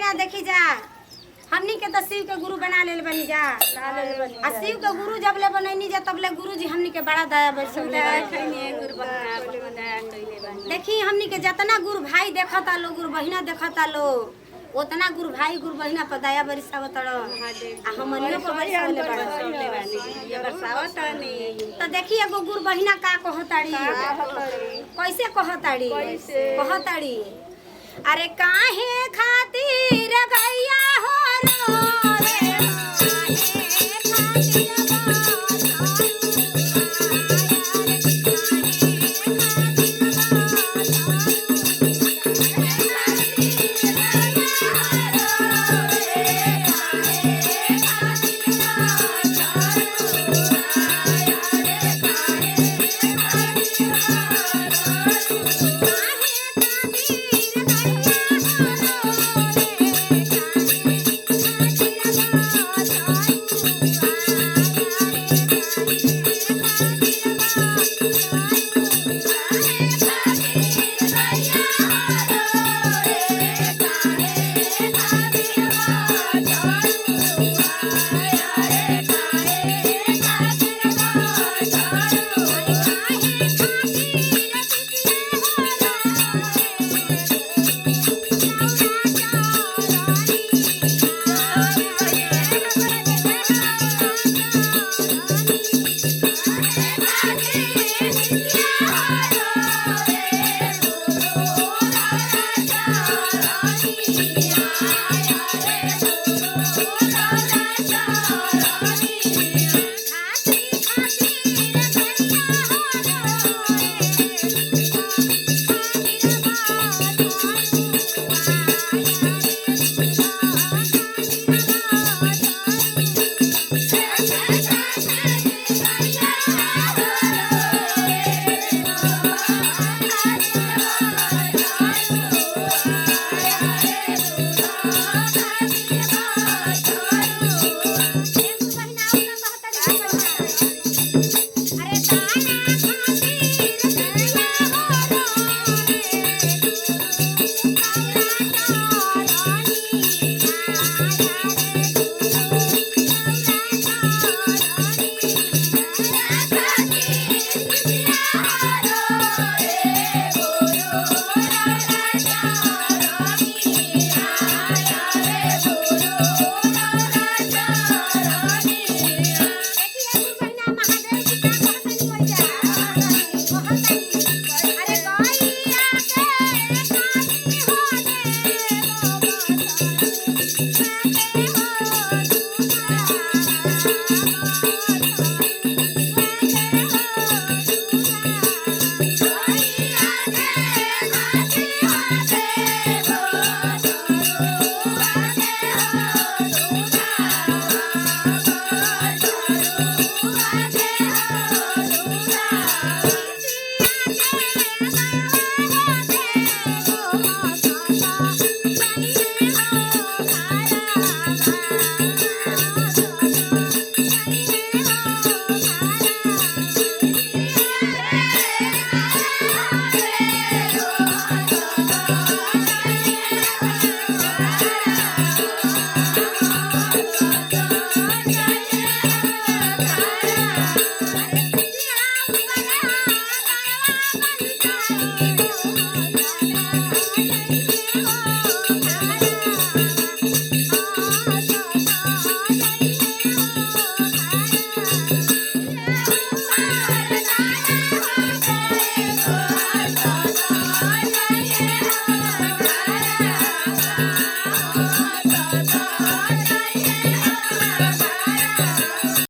भैया देखी जा हमनी के तो शिव के गुरु बना ले बनी जा आ शिव के गुरु जब ले बनैनी जा तब ले गुरु जी हमनी के बड़ा दया बरसौले देखी हमनी के जितना गुरु भाई देखता लो गुरु बहिना देखता लो उतना गुरु भाई गुरु बहिना पर दया बरसावत आ हमनियो पर बरसावत तो देखी एगो गुरु बहिना का कहताड़ी कैसे कहताड़ी अरे काहे खातिर गैया हो